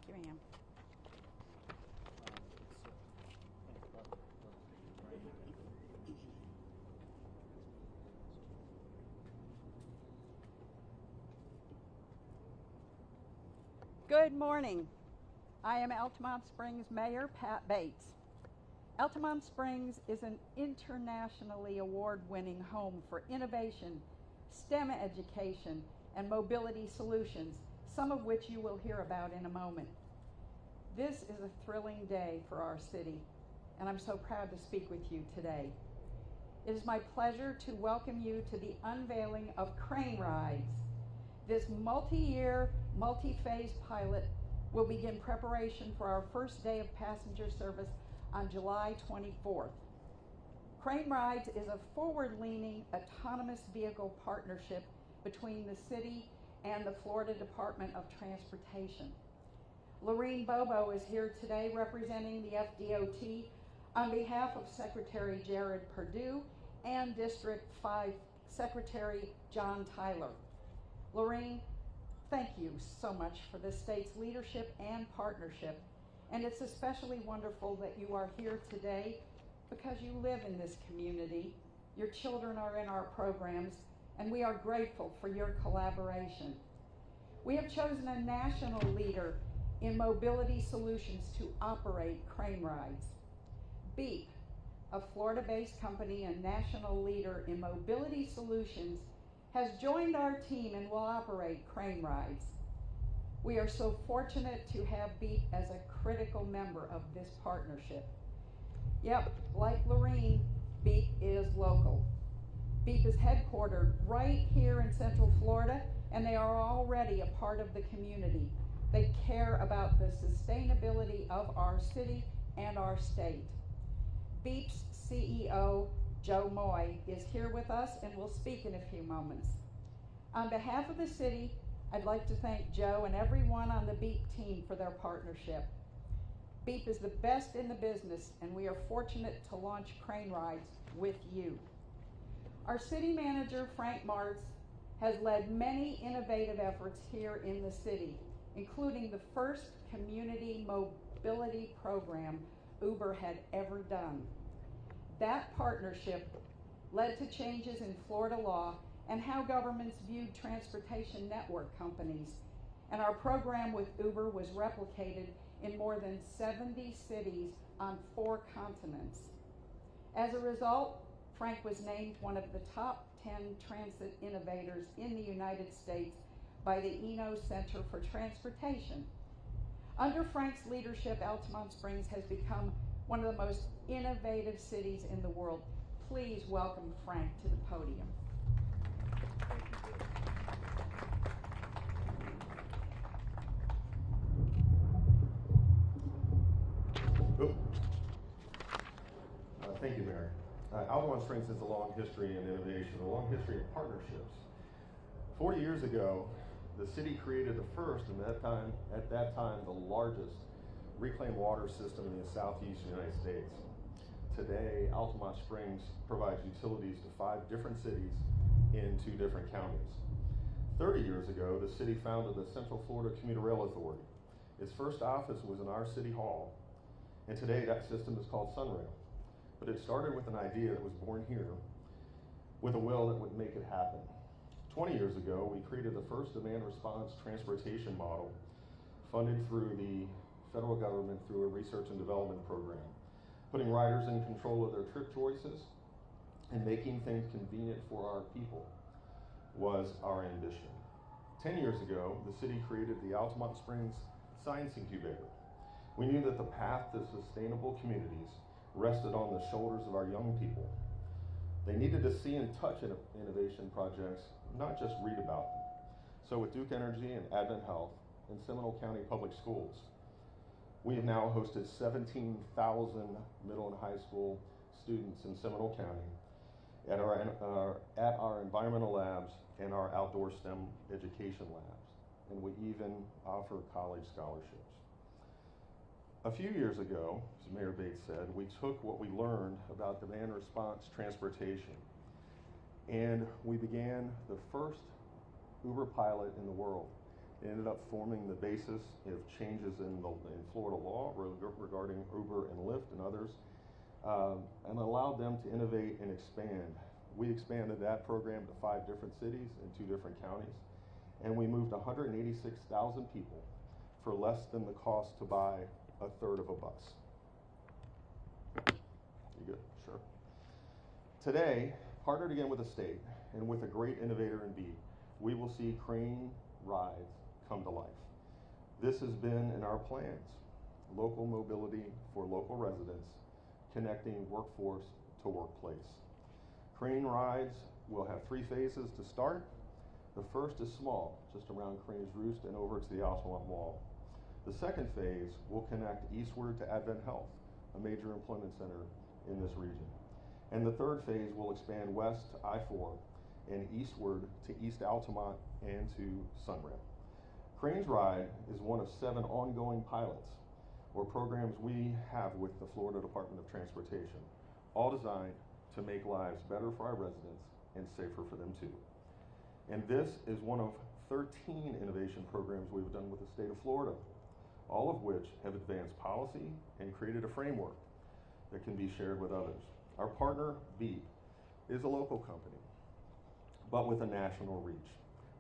Thank you, Ann. Good morning. I am Altamonte Springs Mayor Pat Bates. Altamonte Springs is an internationally award-winning home for innovation, STEM education, and mobility solutions, some of which you will hear about in a moment. This is a thrilling day for our city, and I'm so proud to speak with you today. It is my pleasure to welcome you to the unveiling of CraneRIDEs. This multi-year, multi-phase pilot will begin preparation for our first day of passenger service on July 24th. CraneRIDEs is a forward-leaning autonomous vehicle partnership between the city and the Florida Department of Transportation. Lorene Bobo is here today representing the FDOT on behalf of Secretary Jared Perdue and District 5 Secretary John Tyler. Lorene, thank you so much for the state's leadership and partnership, and it's especially wonderful that you are here today because you live in this community, your children are in our programs, and we are grateful for your collaboration. We have chosen a national leader in mobility solutions to operate CraneRIDEs. Beep, a Florida-based company and national leader in mobility solutions, has joined our team and will operate CraneRIDEs. We are so fortunate to have Beep as a critical member of this partnership. Yep, like Lorene, Beep is local. Beep is headquartered right here in Central Florida, and they are already a part of the community. They care about the sustainability of our city and our state. Beep's CEO, Joe Moy, is here with us and will speak in a few moments. On behalf of the city, I'd like to thank Joe and everyone on the Beep team for their partnership. Beep is the best in the business, and we are fortunate to launch CraneRIDEs with you. Our city manager, Frank Martz, has led many innovative efforts here in the city, including the first community mobility program Uber had ever done. That partnership led to changes in Florida law and how governments viewed transportation network companies, and our program with Uber was replicated in more than 70 cities on 4 continents. As a result, Frank was named one of the top 10 transit innovators in the United States by the Eno Center for Transportation. Under Frank's leadership, Altamonte Springs has become one of the most innovative cities in the world. Please welcome Frank to the podium. Thank you, Mary. Altamonte Springs has a long history in innovation, a long history of partnerships. 40 years ago, the city created the first, and at that time, the largest reclaimed water system in the southeast United States. Today, Altamonte Springs provides utilities to 5 different cities in 2 different counties. 30 years ago, the city founded the Central Florida Commuter Rail Authority. Its first office was in our city hall, and today that system is called SunRail. But it started with an idea that was born here with a will that would make it happen. 20 years ago, we created the first demand response transportation model funded through the federal government through a research and development program. Putting riders in control of their trip choices and making things convenient for our people was our ambition. 10 years ago, the city created the Altamonte Springs Science Incubator. We knew that the path to sustainable communities rested on the shoulders of our young people. They needed to see and touch innovation projects, not just read about them. So with Duke Energy and Advent Health and Seminole County Public Schools, we have now hosted 17,000 middle and high school students in Seminole County at our environmental labs and our outdoor STEM education labs. And we even offer college scholarships. A few years ago, as Mayor Bates said, we took what we learned about demand response transportation and we began the first Uber pilot in the world. It ended up forming the basis of changes in Florida law regarding Uber and Lyft and others, and allowed them to innovate and expand. We expanded that program to 5 different cities and 2 different counties, and we moved 186,000 people for less than the cost to buy a third of a bus. You good? Sure. Today, partnered again with the state and with a great innovator in Beat, we will see CraneRIDEs come to life. This has been in our plans. Local mobility for local residents, connecting workforce to workplace. CraneRIDEs will have 3 phases to start. The first is small, just around Cranes Roost and over to the Altamonte Mall. The second phase will connect eastward to Advent Health, a major employment center in this region. And the third phase will expand west to I-4 and eastward to East Altamonte and to SunRail. CraneRIDE is one of 7 ongoing pilots or programs we have with the Florida Department of Transportation, all designed to make lives better for our residents and safer for them too. And this is one of 13 innovation programs we've done with the state of Florida, all of which have advanced policy and created a framework that can be shared with others. Our partner, Beep, is a local company, but with a national reach.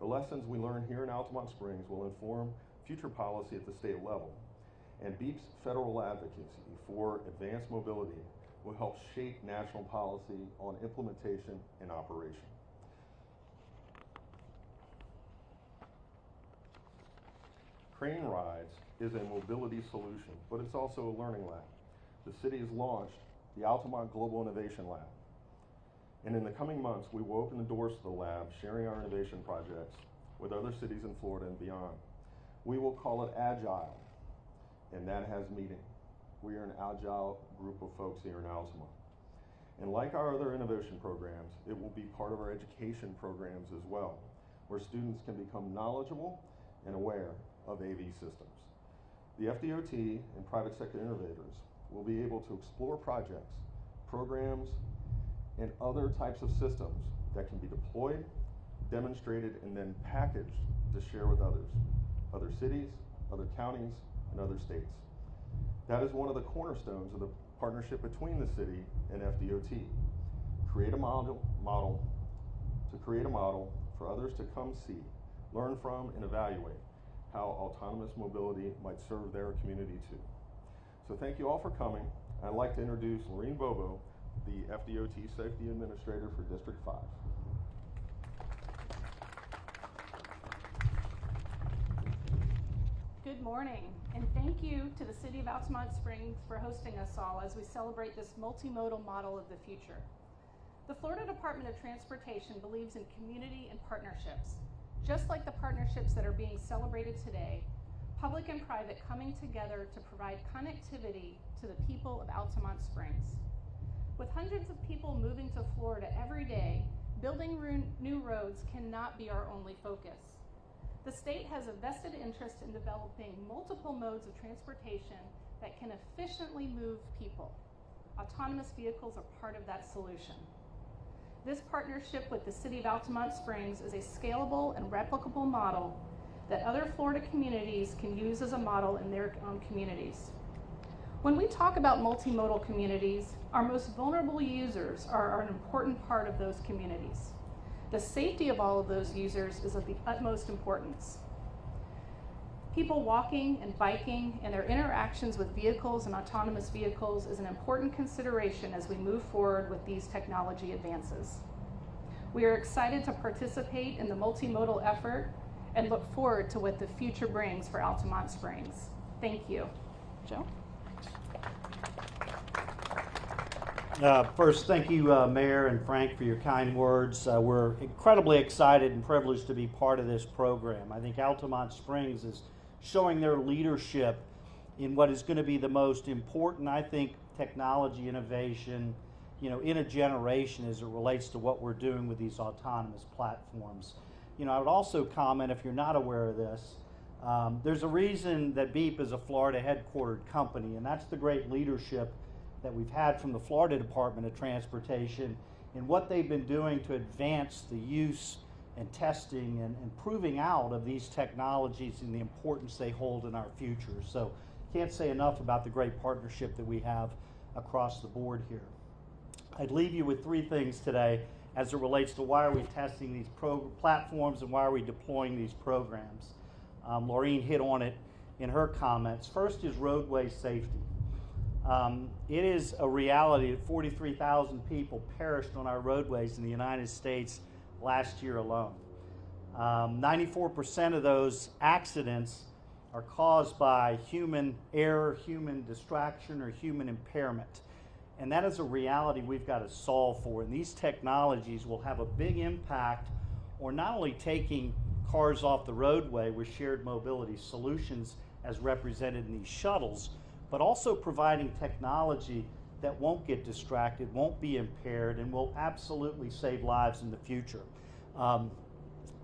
The lessons we learn here in Altamonte Springs will inform future policy at the state level, and Beep's federal advocacy for advanced mobility will help shape national policy on implementation and operation. CraneRIDEs is a mobility solution, but it's also a learning lab. The city has launched the Altamonte Global Innovation Lab. And in the coming months, we will open the doors to the lab, sharing our innovation projects with other cities in Florida and beyond. We will call it Agile, and that has meaning. We are an agile group of folks here in Altamonte. And like our other innovation programs, it will be part of our education programs as well, where students can become knowledgeable and aware of AV systems. The FDOT and private sector innovators will be able to explore projects, programs, and other types of systems that can be deployed, demonstrated, and then packaged to share with others, other cities, other counties, and other states. That is one of the cornerstones of the partnership between the city and FDOT. Create a model for others to come see, learn from, and evaluate how autonomous mobility might serve their community too. So thank you all for coming. I'd like to introduce Lorene Bobo, the FDOT Safety Administrator for District 5. Good morning, and thank you to the City of Altamonte Springs for hosting us all as we celebrate this multimodal model of the future. The Florida Department of Transportation believes in community and partnerships. Just like the partnerships that are being celebrated today, public and private coming together to provide connectivity to the people of Altamonte Springs. With hundreds of people moving to Florida every day, building new roads cannot be our only focus. The state has a vested interest in developing multiple modes of transportation that can efficiently move people. Autonomous vehicles are part of that solution. This partnership with the City of Altamonte Springs is a scalable and replicable model that other Florida communities can use as a model in their own communities. When we talk about multimodal communities, our most vulnerable users are an important part of those communities. The safety of all of those users is of the utmost importance. People walking and biking and their interactions with vehicles and autonomous vehicles is an important consideration as we move forward with these technology advances. We are excited to participate in the multimodal effort and look forward to what the future brings for Altamonte Springs. Thank you. Joe? First, thank you, Mayor and Frank, for your kind words. We're incredibly excited and privileged to be part of this program. I think Altamonte Springs is showing their leadership in what is going to be the most important, I think, technology innovation, in a generation as it relates to what we're doing with these autonomous platforms. I would also comment, if you're not aware of this, there's a reason that Beep is a Florida headquartered company, and that's the great leadership that we've had from the Florida Department of Transportation and what they've been doing to advance the use and testing and proving out of these technologies and the importance they hold in our future. So can't say enough about the great partnership that we have across the board here. I'd leave you with three things today as it relates to why are we testing these platforms and why are we deploying these programs. Laureen hit on it in her comments. First is roadway safety. It is a reality that 43,000 people perished on our roadways in the United States last year alone. 94% of those accidents are caused by human error, human distraction, or human impairment. And that is a reality we've got to solve for. And these technologies will have a big impact on not only taking cars off the roadway with shared mobility solutions as represented in these shuttles, but also providing technology that won't get distracted, won't be impaired, and will absolutely save lives in the future.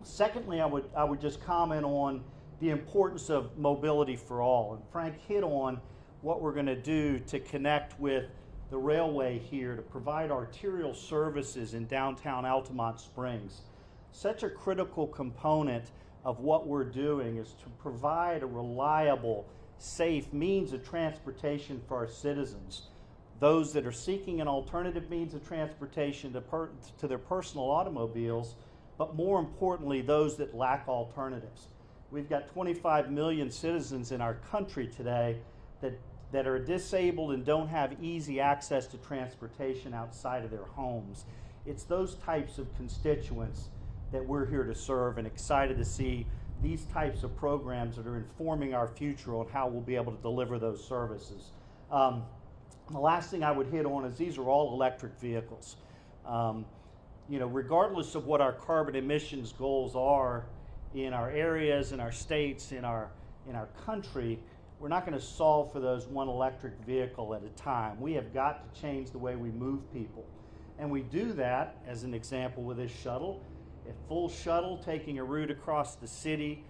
Secondly, I would just comment on the importance of mobility for all. And Frank hit on what we're going to do to connect with the railway here to provide arterial services in downtown Altamonte Springs. Such a critical component of what we're doing is to provide a reliable, safe means of transportation for our citizens. Those that are seeking an alternative means of transportation to their personal automobiles, but more importantly, those that lack alternatives. We've got 25 million citizens in our country today that are disabled and don't have easy access to transportation outside of their homes. It's those types of constituents that we're here to serve, and excited to see these types of programs that are informing our future on how we'll be able to deliver those services. The last thing I would hit on is these are all electric vehicles. Regardless of what our carbon emissions goals are in our areas, in our states, in our country, we're not going to solve for those one electric vehicle at a time. We have got to change the way we move people. And we do that, as an example, with this shuttle. A full shuttle taking a route across the city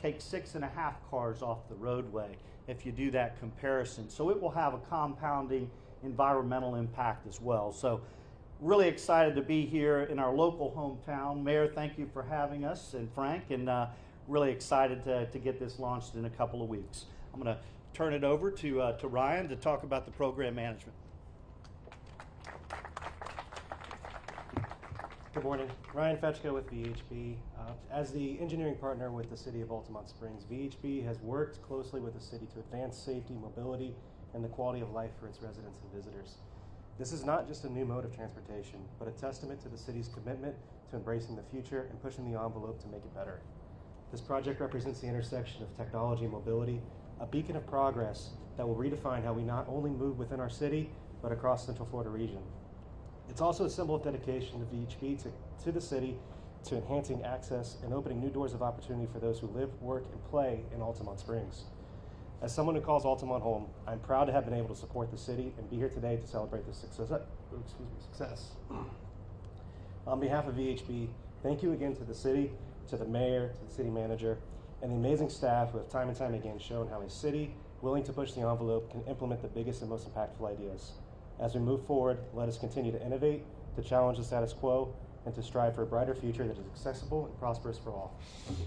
takes 6.5 cars off the roadway if you do that comparison. So it will have a compounding environmental impact as well. So really excited to be here in our local hometown. Mayor, thank you for having us, and Frank, and really excited to get this launched in a couple of weeks. I'm going to turn it over to Ryan to talk about the program management. Good morning. Ryan Fetchko with VHB. As the engineering partner with the City of Altamonte Springs, VHB has worked closely with the city to advance safety, mobility, and the quality of life for its residents and visitors. This is not just a new mode of transportation, but a testament to the city's commitment to embracing the future and pushing the envelope to make it better. This project represents the intersection of technology and mobility, a beacon of progress that will redefine how we not only move within our city, but across Central Florida region. It's also a symbol of dedication of VHB to the city, to enhancing access and opening new doors of opportunity for those who live, work, and play in Altamonte Springs. As someone who calls Altamont home, I'm proud to have been able to support the city and be here today to celebrate this success. On behalf of VHB, thank you again to the city, to the mayor, to the city manager, and the amazing staff who have time and time again shown how a city willing to push the envelope can implement the biggest and most impactful ideas. As we move forward, let us continue to innovate, to challenge the status quo, and to strive for a brighter future that is accessible and prosperous for all. Thank you.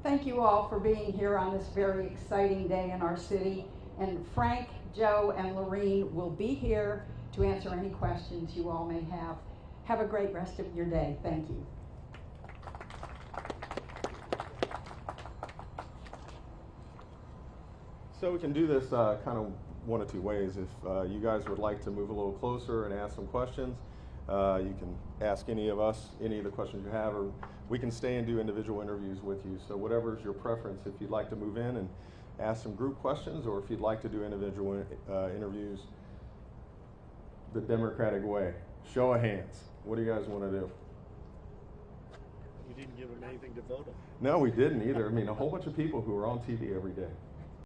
Thank you all for being here on this very exciting day in our city. And Frank, Joe, and Laureen will be here to answer any questions you all may have. Have a great rest of your day. Thank you. So we can do this kind of one of two ways. If you guys would like to move a little closer and ask some questions, you can ask any of us any of the questions you have, or we can stay and do individual interviews with you. So whatever is your preference, if you'd like to move in and ask some group questions, or if you'd like to do individual interviews the democratic way. Show of hands. What do you guys want to do? We didn't give them anything to vote on. No, we didn't either. I mean, a whole bunch of people who are on TV every day.